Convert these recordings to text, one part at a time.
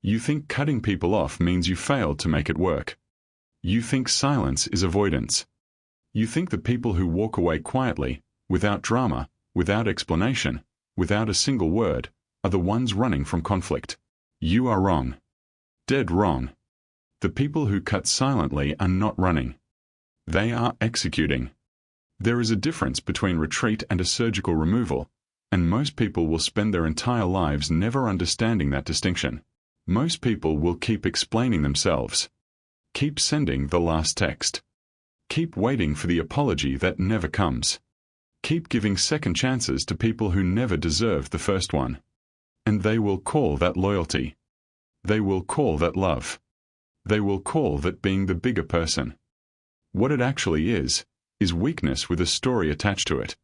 You think cutting people off means you failed to make it work. You think silence is avoidance. You think the people who walk away quietly, without drama, without explanation, without a single word, are the ones running from conflict. You are wrong. Dead wrong. The people who cut silently are not running. They are executing. There is a difference between retreat and a surgical removal, and most people will spend their entire lives never understanding that distinction. Most people will keep explaining themselves. Keep sending the last text. Keep waiting for the apology that never comes. Keep giving second chances to people who never deserved the first one. And they will call that loyalty. They will call that love. They will call that being the bigger person. What it actually is weakness with a story attached to it.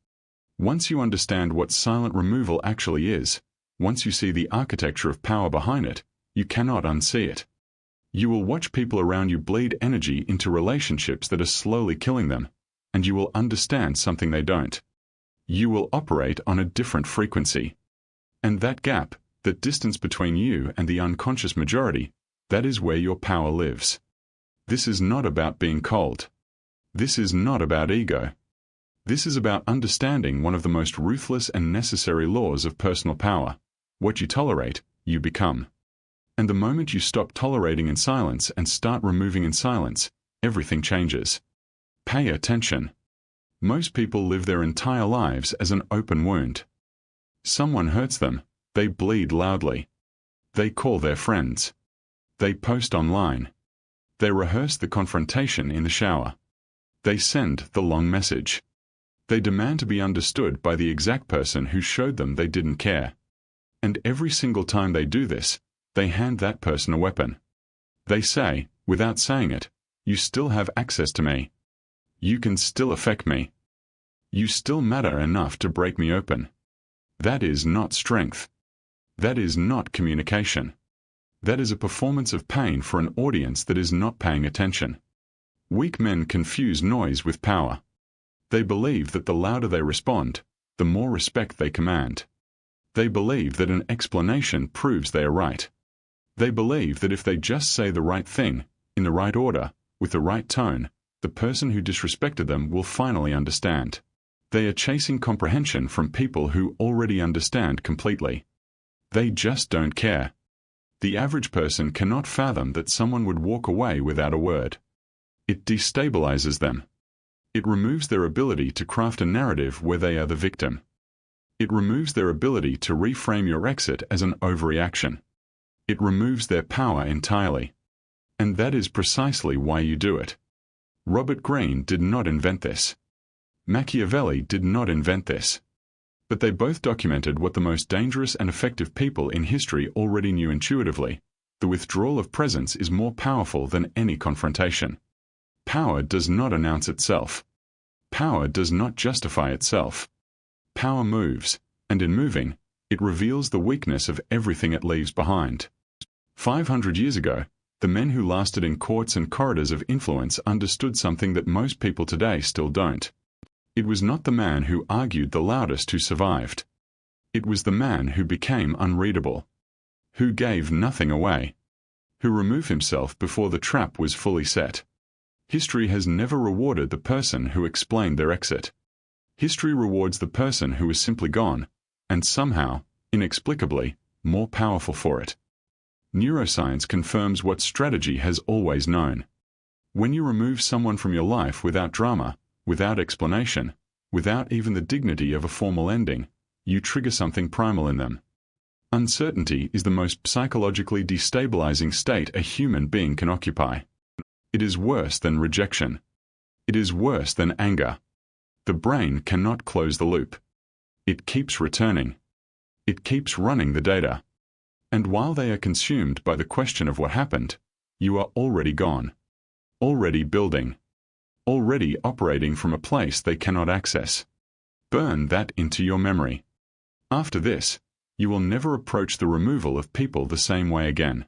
Once you understand what silent removal actually is, once you see the architecture of power behind it, you cannot unsee it. You will watch people around you bleed energy into relationships that are slowly killing them, and you will understand something they don't. You will operate on a different frequency. And that gap, that distance between you and the unconscious majority, that is where your power lives. This is not about being cold. This is not about ego. This is about understanding one of the most ruthless and necessary laws of personal power. What you tolerate, you become. And the moment you stop tolerating in silence and start removing in silence, everything changes. Pay attention. Most people live their entire lives as an open wound. Someone hurts them, they bleed loudly. They call their friends. They post online. They rehearse the confrontation in the shower. They send the long message. They demand to be understood by the exact person who showed them they didn't care. And every single time they do this, they hand that person a weapon. They say, without saying it, you still have access to me. You can still affect me. You still matter enough to break me open. That is not strength. That is not communication. That is a performance of pain for an audience that is not paying attention. Weak men confuse noise with power. They believe that the louder they respond, the more respect they command. They believe that an explanation proves they are right. They believe that if they just say the right thing, in the right order, with the right tone, the person who disrespected them will finally understand. They are chasing comprehension from people who already understand completely. They just don't care. The average person cannot fathom that someone would walk away without a word. It destabilizes them. It removes their ability to craft a narrative where they are the victim. It removes their ability to reframe your exit as an overreaction. It removes their power entirely. And that is precisely why you do it. Robert Greene did not invent this. Machiavelli did not invent this. But they both documented what the most dangerous and effective people in history already knew intuitively. The withdrawal of presence is more powerful than any confrontation. Power does not announce itself. Power does not justify itself. Power moves, and in moving, it reveals the weakness of everything it leaves behind. 500 years ago, the men who lasted in courts and corridors of influence understood something that most people today still don't. It was not the man who argued the loudest who survived. It was the man who became unreadable. Who gave nothing away. Who removed himself before the trap was fully set. History has never rewarded the person who explained their exit. History rewards the person who is simply gone, and somehow, inexplicably, more powerful for it. Neuroscience confirms what strategy has always known. When you remove someone from your life without drama, without explanation, without even the dignity of a formal ending, you trigger something primal in them. Uncertainty is the most psychologically destabilizing state a human being can occupy. It is worse than rejection. It is worse than anger. The brain cannot close the loop. It keeps returning. It keeps running the data. And while they are consumed by the question of what happened, you are already gone. Already building. Already operating from a place they cannot access. Burn that into your memory. After this, you will never approach the removal of people the same way again.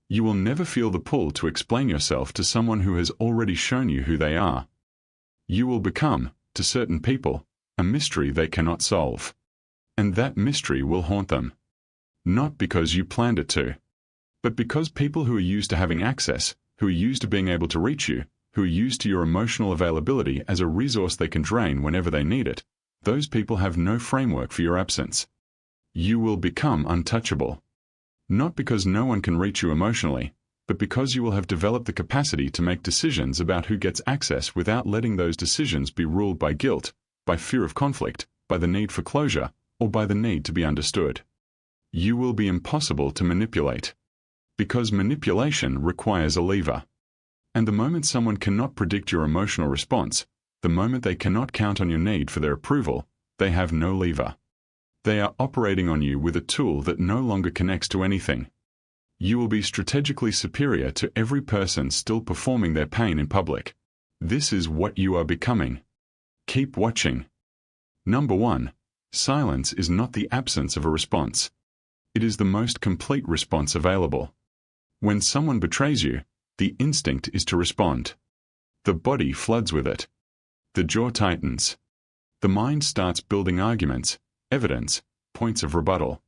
You will never feel the pull to explain yourself to someone who has already shown you who they are. You will become, to certain people, a mystery they cannot solve. And that mystery will haunt them. Not because you planned it to. But because people who are used to having access, who are used to being able to reach you, who are used to your emotional availability as a resource they can drain whenever they need it, those people have no framework for your absence. You will become untouchable. Not because no one can reach you emotionally, but because you will have developed the capacity to make decisions about who gets access without letting those decisions be ruled by guilt, by fear of conflict, by the need for closure, or by the need to be understood. You will be impossible to manipulate. Because manipulation requires a lever. And the moment someone cannot predict your emotional response, the moment they cannot count on your need for their approval, they have no lever. They are operating on you with a tool that no longer connects to anything. You will be strategically superior to every person still performing their pain in public. This is what you are becoming. Keep watching. Number 1. Silence is not the absence of a response. It is the most complete response available. When someone betrays you, the instinct is to respond. The body floods with it. The jaw tightens. The mind starts building arguments, evidence, points of rebuttal.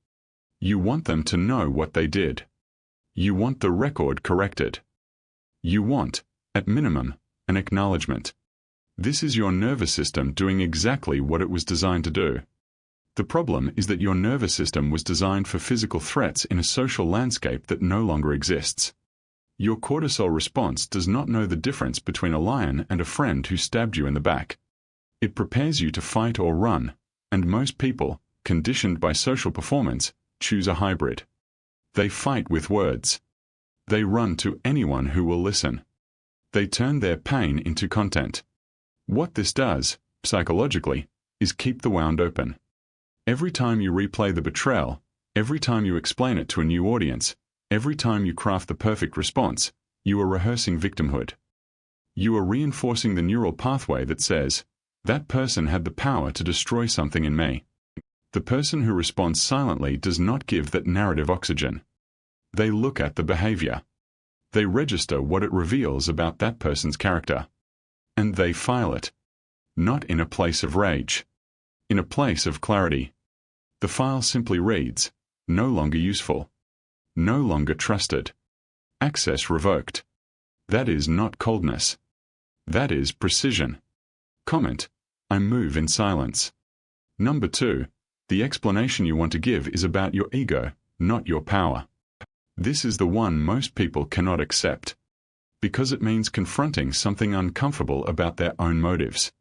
You want them to know what they did. You want the record corrected. You want, at minimum, an acknowledgement. This is your nervous system doing exactly what it was designed to do. The problem is that your nervous system was designed for physical threats in a social landscape that no longer exists. Your cortisol response does not know the difference between a lion and a friend who stabbed you in the back. It prepares you to fight or run, and most people, conditioned by social performance, choose a hybrid. They fight with words. They run to anyone who will listen. They turn their pain into content. What this does, psychologically, is keep the wound open. Every time you replay the betrayal, every time you explain it to a new audience, every time you craft the perfect response, you are rehearsing victimhood. You are reinforcing the neural pathway that says, that person had the power to destroy something in me. The person who responds silently does not give that narrative oxygen. They look at the behavior. They register what it reveals about that person's character. And they file it. Not in a place of rage. In a place of clarity. The file simply reads, no longer useful. No longer trusted. Access revoked. That is not coldness. That is precision. Comment, I move in silence. Number 2, the explanation you want to give is about your ego, not your power. This is the one most people cannot accept. Because it means confronting something uncomfortable about their own motives.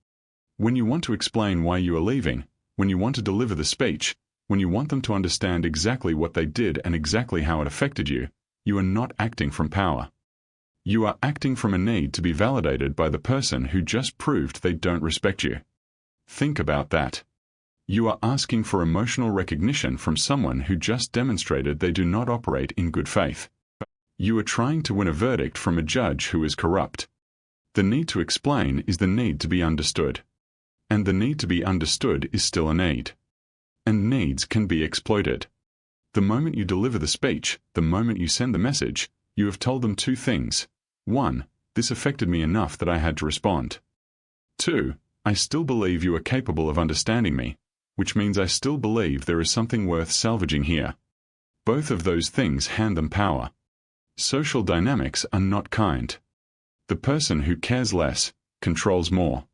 When you want to explain why you are leaving, when you want to deliver the speech, when you want them to understand exactly what they did and exactly how it affected you, you are not acting from power. You are acting from a need to be validated by the person who just proved they don't respect you. Think about that. You are asking for emotional recognition from someone who just demonstrated they do not operate in good faith. You are trying to win a verdict from a judge who is corrupt. The need to explain is the need to be understood. And the need to be understood is still a need. And needs can be exploited. The moment you deliver the speech, the moment you send the message, you have told them 2 things. 1, this affected me enough that I had to respond. 2, I still believe you are capable of understanding me, which means I still believe there is something worth salvaging here. Both of those things hand them power. Social dynamics are not kind. The person who cares less, controls more.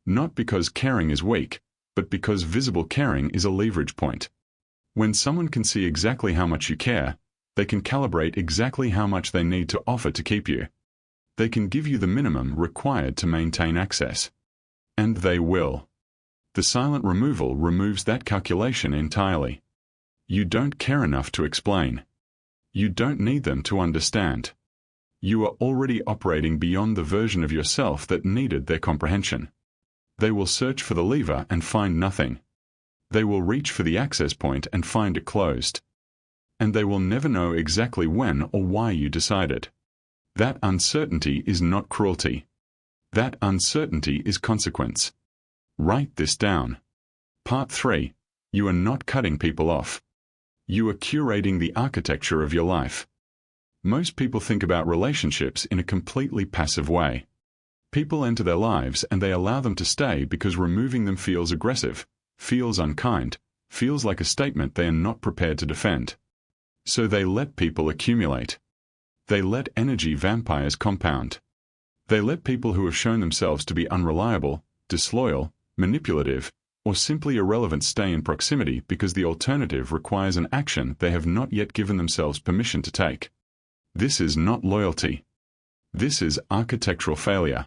Not because caring is weak, but because visible caring is a leverage point. When someone can see exactly how much you care, they can calibrate exactly how much they need to offer to keep you. They can give you the minimum required to maintain access. And they will. The silent removal removes that calculation entirely. You don't care enough to explain. You don't need them to understand. You are already operating beyond the version of yourself that needed their comprehension. They will search for the lever and find nothing. They will reach for the access point and find it closed. And they will never know exactly when or why you decided. That uncertainty is not cruelty. That uncertainty is consequence. Write this down. Part 3. You are not cutting people off. You are curating the architecture of your life. Most people think about relationships in a completely passive way. People enter their lives and they allow them to stay because removing them feels aggressive, feels unkind, feels like a statement they are not prepared to defend. So they let people accumulate. They let energy vampires compound. They let people who have shown themselves to be unreliable, disloyal, manipulative, or simply irrelevant stay in proximity because the alternative requires an action they have not yet given themselves permission to take. This is not loyalty. This is architectural failure.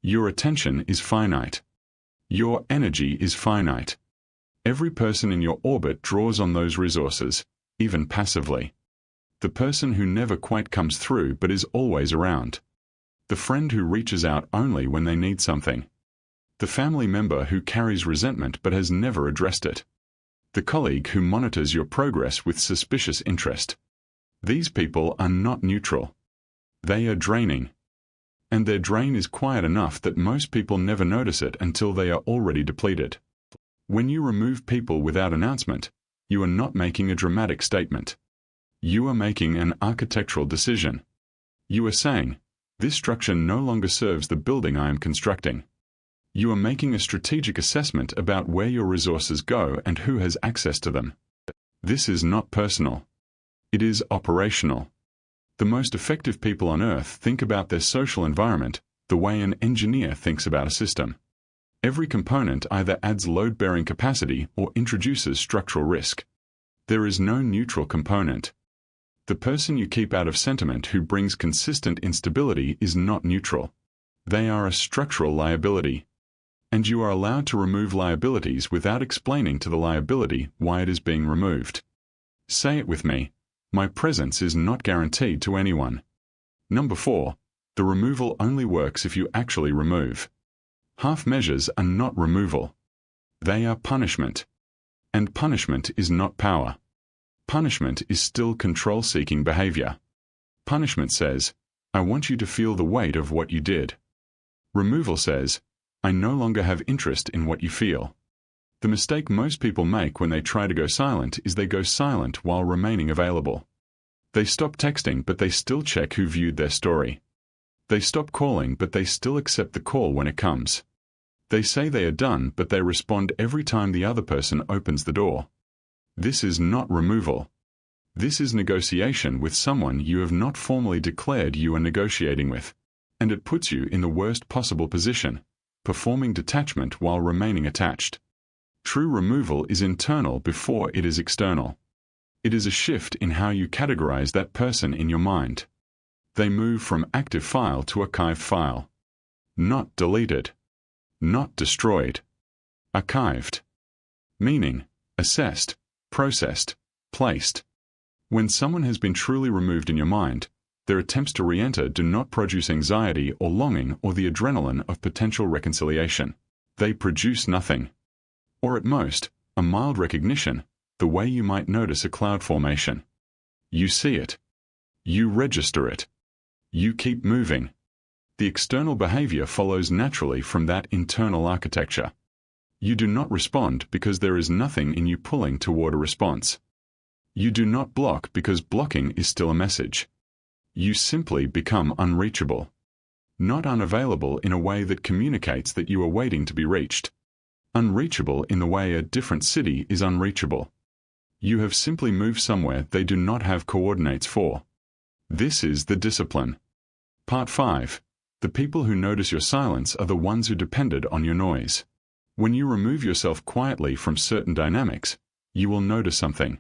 Your attention is finite. Your energy is finite. Every person in your orbit draws on those resources, even passively. The person who never quite comes through but is always around. The friend who reaches out only when they need something. The family member who carries resentment but has never addressed it. The colleague who monitors your progress with suspicious interest. These people are not neutral. They are draining. And their drain is quiet enough that most people never notice it until they are already depleted. When you remove people without announcement, you are not making a dramatic statement. You are making an architectural decision. You are saying, this structure no longer serves the building I am constructing. You are making a strategic assessment about where your resources go and who has access to them. This is not personal. It is operational. The most effective people on Earth think about their social environment the way an engineer thinks about a system. Every component either adds load-bearing capacity or introduces structural risk. There is no neutral component. The person you keep out of sentiment who brings consistent instability is not neutral. They are a structural liability. And you are allowed to remove liabilities without explaining to the liability why it is being removed. Say it with me. My presence is not guaranteed to anyone. Number 4. The removal only works if you actually remove. Half measures are not removal. They are punishment. And punishment is not power. Punishment is still control-seeking behavior. Punishment says, I want you to feel the weight of what you did. Removal says, I no longer have interest in what you feel. The mistake most people make when they try to go silent is they go silent while remaining available. They stop texting but they still check who viewed their story. They stop calling but they still accept the call when it comes. They say they are done but they respond every time the other person opens the door. This is not removal. This is negotiation with someone you have not formally declared you are negotiating with, and it puts you in the worst possible position, performing detachment while remaining attached. True removal is internal before it is external. It is a shift in how you categorize that person in your mind. They move from active file to archived file. Not deleted. Not destroyed. Archived. Meaning, assessed, processed, placed. When someone has been truly removed in your mind, their attempts to re-enter do not produce anxiety or longing or the adrenaline of potential reconciliation. They produce nothing. Or at most, a mild recognition, the way you might notice a cloud formation. You see it. You register it. You keep moving. The external behavior follows naturally from that internal architecture. You do not respond because there is nothing in you pulling toward a response. You do not block because blocking is still a message. You simply become unreachable. Not unavailable in a way that communicates that you are waiting to be reached. Unreachable in the way a different city is unreachable. You have simply moved somewhere they do not have coordinates for. This is the discipline. Part 5. The people who notice your silence are the ones who depended on your noise. When you remove yourself quietly from certain dynamics, you will notice something.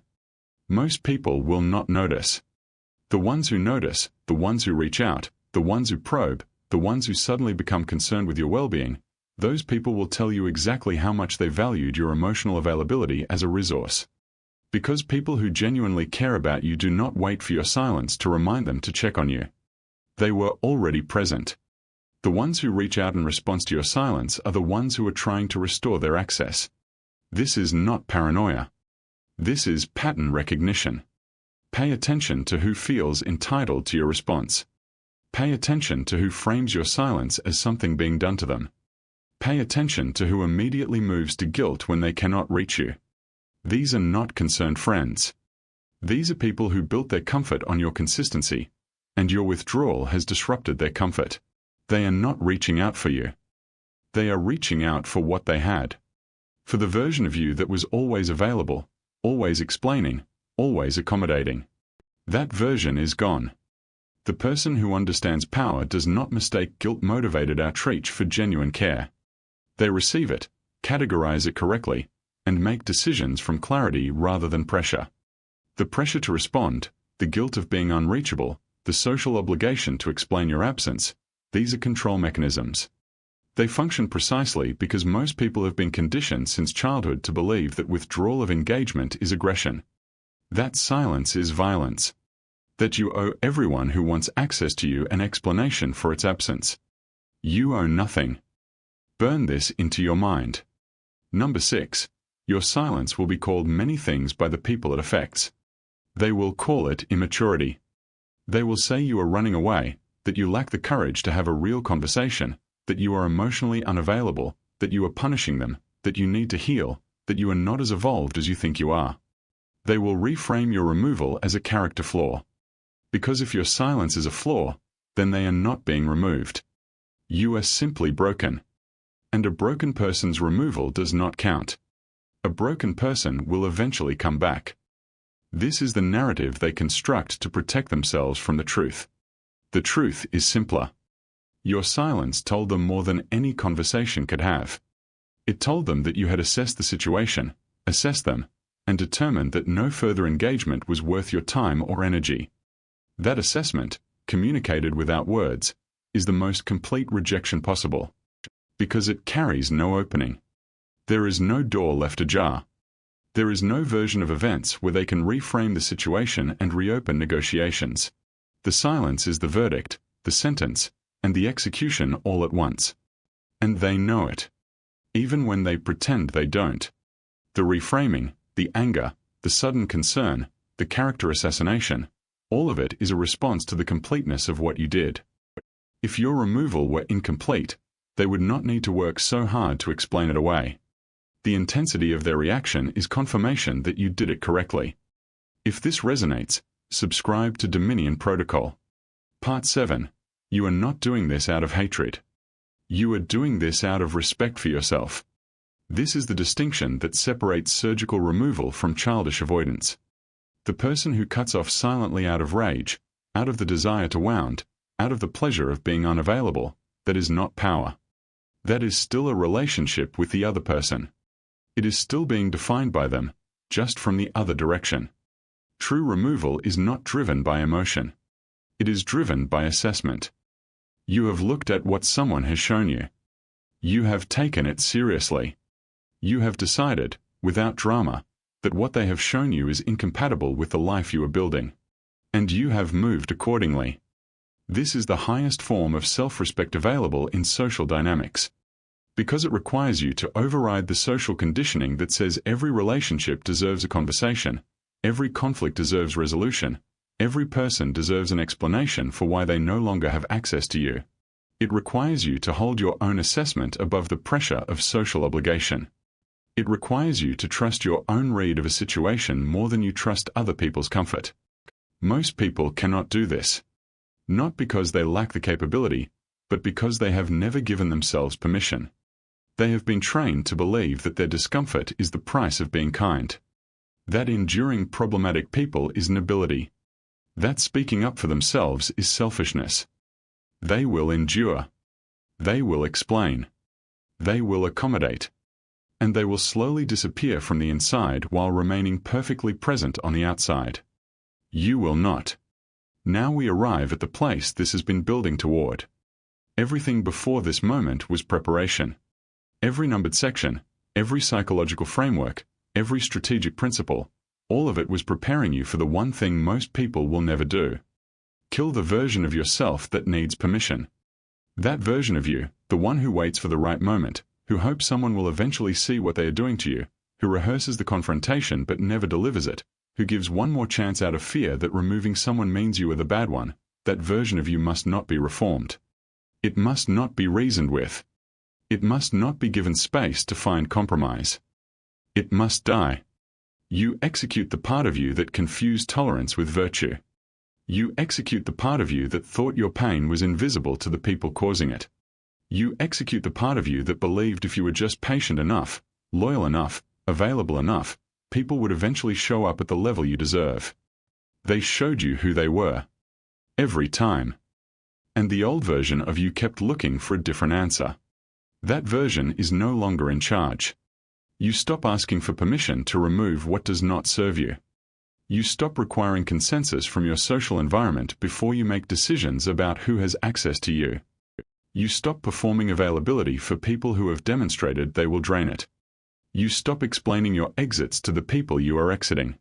Most people will not notice. The ones who notice, the ones who reach out, the ones who probe, the ones who suddenly become concerned with your well-being, those people will tell you exactly how much they valued your emotional availability as a resource. Because people who genuinely care about you do not wait for your silence to remind them to check on you. They were already present. The ones who reach out in response to your silence are the ones who are trying to restore their access. This is not paranoia. This is pattern recognition. Pay attention to who feels entitled to your response. Pay attention to who frames your silence as something being done to them. Pay attention to who immediately moves to guilt when they cannot reach you. These are not concerned friends. These are people who built their comfort on your consistency, and your withdrawal has disrupted their comfort. They are not reaching out for you. They are reaching out for what they had. For the version of you that was always available, always explaining, always accommodating. That version is gone. The person who understands power does not mistake guilt-motivated outreach for genuine care. They receive it, categorize it correctly, and make decisions from clarity rather than pressure. The pressure to respond, the guilt of being unreachable, the social obligation to explain your absence, these are control mechanisms. They function precisely because most people have been conditioned since childhood to believe that withdrawal of engagement is aggression. That silence is violence. That you owe everyone who wants access to you an explanation for its absence. You owe nothing. Burn this into your mind. Number 6. Your silence will be called many things by the people it affects. They will call it immaturity. They will say you are running away, that you lack the courage to have a real conversation, that you are emotionally unavailable, that you are punishing them, that you need to heal, that you are not as evolved as you think you are. They will reframe your removal as a character flaw. Because if your silence is a flaw, then they are not being removed. You are simply broken. And a broken person's removal does not count. A broken person will eventually come back. This is the narrative they construct to protect themselves from the truth. The truth is simpler. Your silence told them more than any conversation could have. It told them that you had assessed the situation, assessed them, and determined that no further engagement was worth your time or energy. That assessment, communicated without words, is the most complete rejection possible, because it carries no opening. There is no door left ajar. There is no version of events where they can reframe the situation and reopen negotiations. The silence is the verdict, the sentence, and the execution all at once. And they know it. Even when they pretend they don't. The reframing, the anger, the sudden concern, the character assassination, all of it is a response to the completeness of what you did. If your removal were incomplete, they would not need to work so hard to explain it away. The intensity of their reaction is confirmation that you did it correctly. If this resonates, subscribe to Dominion Protocol. Part 7. You are not doing this out of hatred. You are doing this out of respect for yourself. This is the distinction that separates surgical removal from childish avoidance. The person who cuts off silently out of rage, out of the desire to wound, out of the pleasure of being unavailable, that is not power. That is still a relationship with the other person. It is still being defined by them, just from the other direction. True removal is not driven by emotion. It is driven by assessment. You have looked at what someone has shown you. You have taken it seriously. You have decided, without drama, that what they have shown you is incompatible with the life you are building. And you have moved accordingly. This is the highest form of self-respect available in social dynamics. Because it requires you to override the social conditioning that says every relationship deserves a conversation, every conflict deserves resolution, every person deserves an explanation for why they no longer have access to you. It requires you to hold your own assessment above the pressure of social obligation. It requires you to trust your own read of a situation more than you trust other people's comfort. Most people cannot do this. Not because they lack the capability, but because they have never given themselves permission. They have been trained to believe that their discomfort is the price of being kind. That enduring problematic people is nobility. That speaking up for themselves is selfishness. They will endure. They will explain. They will accommodate. And they will slowly disappear from the inside while remaining perfectly present on the outside. You will not. Now we arrive at the place this has been building toward. Everything before this moment was preparation. Every numbered section, every psychological framework, every strategic principle, all of it was preparing you for the one thing most people will never do. Kill the version of yourself that needs permission. That version of you, the one who waits for the right moment, who hopes someone will eventually see what they are doing to you, who rehearses the confrontation but never delivers it, who gives one more chance out of fear that removing someone means you are the bad one, that version of you must not be reformed. It must not be reasoned with. It must not be given space to find compromise. It must die. You execute the part of you that confused tolerance with virtue. You execute the part of you that thought your pain was invisible to the people causing it. You execute the part of you that believed if you were just patient enough, loyal enough, available enough, people would eventually show up at the level you deserve. They showed you who they were. Every time. And the old version of you kept looking for a different answer. That version is no longer in charge. You stop asking for permission to remove what does not serve you. You stop requiring consensus from your social environment before you make decisions about who has access to you. You stop performing availability for people who have demonstrated they will drain it. You stop explaining your exits to the people you are exiting.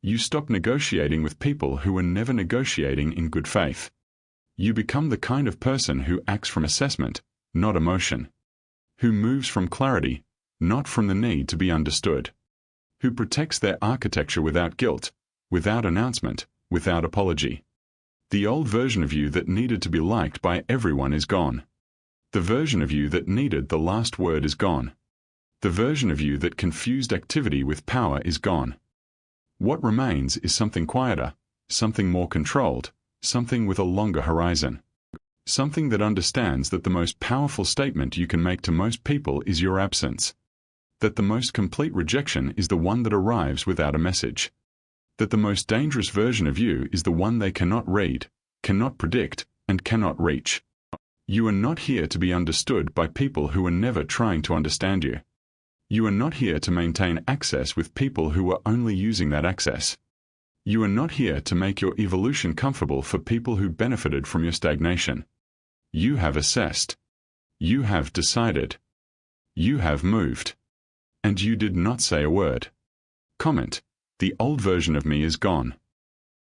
You stop negotiating with people who were never negotiating in good faith. You become the kind of person who acts from assessment, not emotion. Who moves from clarity, not from the need to be understood. Who protects their architecture without guilt, without announcement, without apology. The old version of you that needed to be liked by everyone is gone. The version of you that needed the last word is gone. The version of you that confused activity with power is gone. What remains is something quieter, something more controlled, something with a longer horizon. Something that understands that the most powerful statement you can make to most people is your absence. That the most complete rejection is the one that arrives without a message. That the most dangerous version of you is the one they cannot read, cannot predict, and cannot reach. You are not here to be understood by people who are never trying to understand you. You are not here to maintain access with people who are only using that access. You are not here to make your evolution comfortable for people who benefited from your stagnation. You have assessed. You have decided. You have moved. And you did not say a word. Comment: the old version of me is gone.